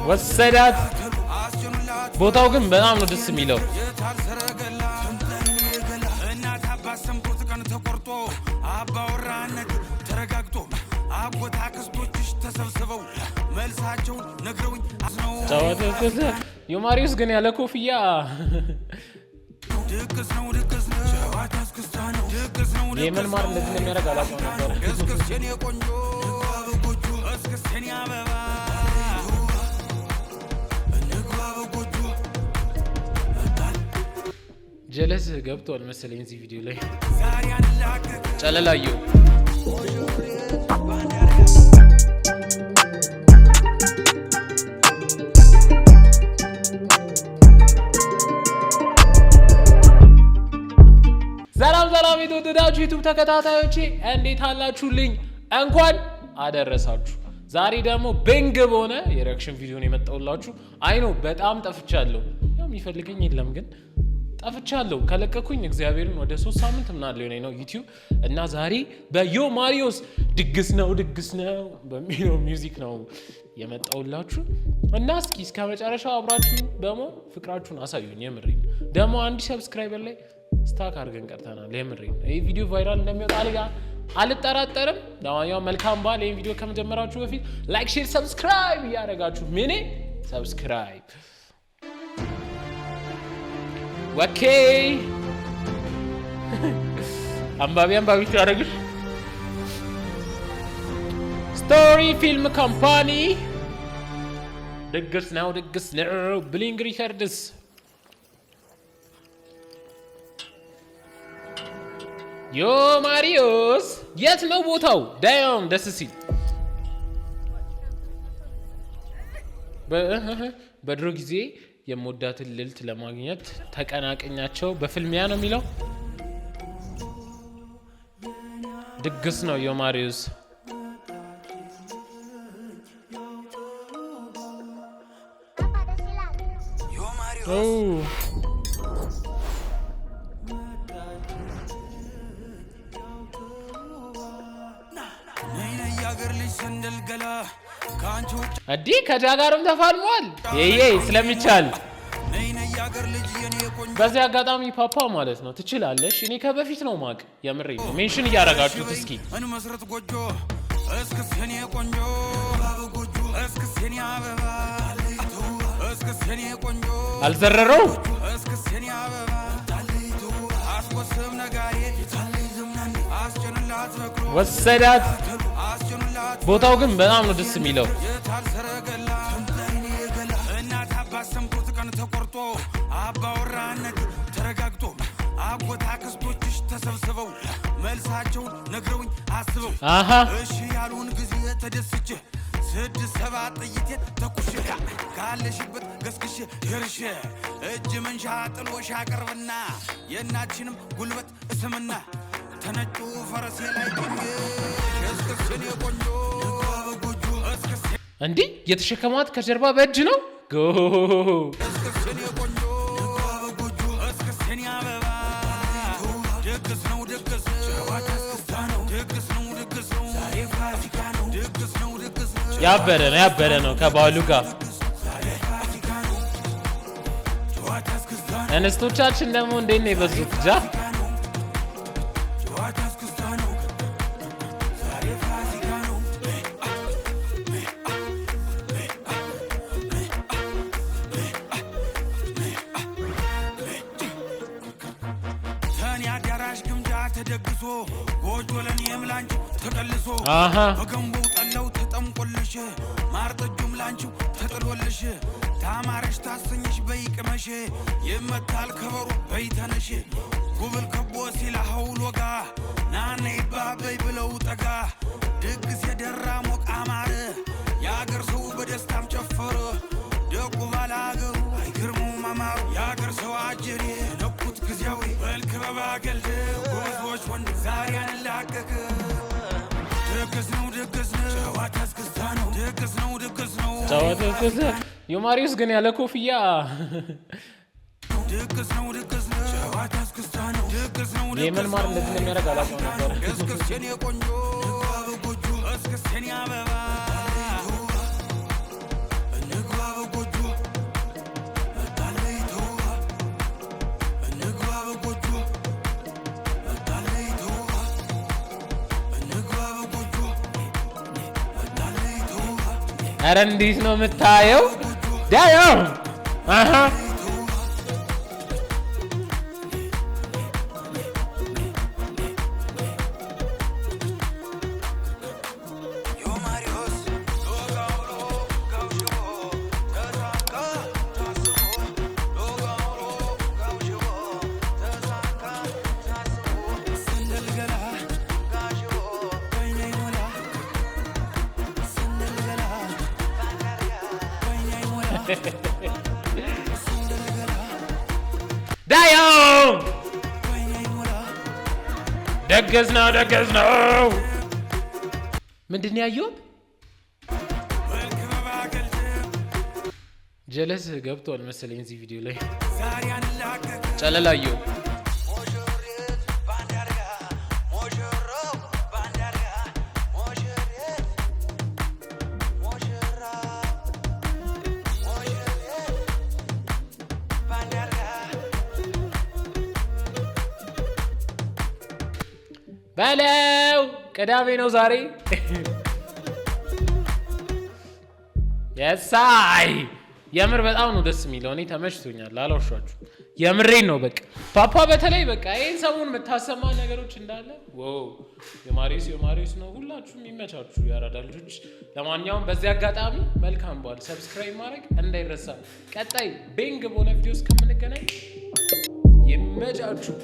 ወሰዳት ቦታው ግን በጣም ነው ደስ የሚለው ዮማሪዮስ ግን ያለ ኮፍያ የምን ማር እንደዚህ የሚያደርግ አላውቅም ነበር ጀለስ ገብቷል መሰለኝ እዚህ ቪዲዮ ላይ ጨለላዩ ሰላም የተወደዳችሁ ዩቲዩብ ተከታታዮቼ እንዴት አላችሁልኝ እንኳን አደረሳችሁ ዛሬ ደግሞ ቤንግ በሆነ የሪአክሽን ቪዲዮ ነው የመጣሁላችሁ አይኖ በጣም ጠፍቻለሁ ያው የሚፈልገኝ የለም ግን ጠፍቻለሁ ከለቀኩኝ እግዚአብሔርን ወደ 3 ሳምንት ምናለው ነው ዩቲዩብ እና ዛሬ በዮማሪዮስ ድግስ ነው በሚለው ሚውዚክ ነው የመጣሁላችሁ እና እስከ መጨረሻው አብራችሁ ደግሞ ፍቅራችሁን አሳዩኝ የምሬን ደግሞ አንድ ሰብስክራይበር ላይ ስታክ አድርገን ቀርተናል የምሬን ይሄ ቪዲዮ ቫይራል እንደሚወጣ አልጠራጠርም ለማንኛውም መልካም በዓል ይሄን ቪዲዮ ከመጀመራችሁ በፊት ላይክ ሼር ሰብስክራይብ ያደርጋችሁ ምን ሰብስክራይብ ኦኬ አንባቢ ታረግሽ ስቶሪ ፊልም ካምፓኒ ድግስ ነው ብሊንግ ሪከርድስ ዮማሪዮስ የት ነው ቦታው ዳዮም ደስ ሲል በድሮ ጊዜ የሞዳትን ልልት ለማግኘት ተቀናቀኛቸው በፊልሚያ ነው የሚለው ድግስ ነው ዮማሪዮስ አዲ ከጃጋርም ተፋልሟል ይሄ ስለሚቻል በዚህ አጋጣሚ ፓፓ ማለት ነው ትችላለሽ እኔ ከበፊት ነው ማቅ የምሬ ነው ሜንሽን ያረጋችሁት እስኪ እን መስረት ጎጆ እስከሰኔ ቆንጆ እስከሰኔ አበባ እስከሰኔ ቆንጆ አልዘረረው እስከሰኔ አበባ አስቆስም ነጋሪ አስጨንላት በክሮ ወሰዳት ቦታው ግን በጣም ነው ደስ የሚለው እናት አባት ሰምቶት ቀን ተቆርጦ አባወራነት ተረጋግጦ አጎታ ክስቶችሽ ተሰብስበው መልሳቸውን ነግረውኝ አስበው እሺ ያሉን ጊዜ ተደስቼ 6-7 ጥይት ተኩሼ ካለሽበት ገስግሼ ደርሼ እጅ መንሻ ጥሎሽ አቅርብና የእናችንም ጉልበት እስምና ተነጩ ፈረሴ ላይ ቆሜ እስከሰኔ ቆንጆ እንዴ የተሸከማት ከጀርባ በእጅ ነው ጎ እስከሰኔ ቆንጆ እስከሰኔ አበባ ድግስ ነው ዛሬ ፋሲካ ነው ድግስ ነው ያበረ ነው ከባሉ ጋር እንስቶቻችን ደግሞ እንዴት ነው የበዙት ጃ ተደግሶ ጎጆ ለኔም ላንቺ ተቀልሶ በገንቦ ጠለው ተጠምቆልሽ ማርጠጁም ላንቺ ተጥሎልሽ ታማረሽ ታሰኝሽ በይቅመሽ ይመታል ከበሩ በይተነሽ ጉብል ከቦ ሲላ ሐውሎጋ ናነ ይባበይ ብለው ጠጋ ድግስ የደራ ሞቅ አማረ ያገር ሰው በደስታም ጨፈረ ደጉ ባላገሩ አይገርሙ ማማሩ ያገር ሰው አጀሬ ነኩት ግዚያዊ በልክበባ ገልደ ጎዞች ወንድ ዛሬ አንላቀቅ ድግስ ነው ጨዋታ እስክስታ ነው ድግስ ነው ጨዋታ እስክስታ ዮማሪዮስ ግን ያለ ኮፍያ ድግስ ነው ጨዋታ እስክስታ ነው ድግስ ነው የምን ማር እንደዚህ የሚያደርግ አላውቅም ነበር እስከሰኔ ቆንጆ እስከሰኔ አበባ ኧረ እንዴት ነው የምታየው? ዳያው አሃ ዳያው ደገዝ ነው ምንድን ያየሁት ጀለስ ገብቷል መሰለኝ እዚህ ቪዲዮ ላይ ጨለላየው በለው ቅዳሜ ነው ዛሬ የሳይ የምር በጣም ነው ደስ የሚለው እኔ ተመችቶኛል አላውሻችሁ የምሬን ነው በቃ ፓፓ በተለይ በቃ ይሄን ሰሞን የምታሰማ ነገሮች እንዳለ ዋው የማሪስ ነው ሁላችሁም ይመቻችሁ ያራዳ ልጆች ለማንኛውም በዚህ አጋጣሚ መልካም በዓል ሰብስክራይብ ማድረግ እንዳይረሳ ቀጣይ ቤንግ በሆነ ቪዲዮ እስከምንገናኝ ይመቻችሁ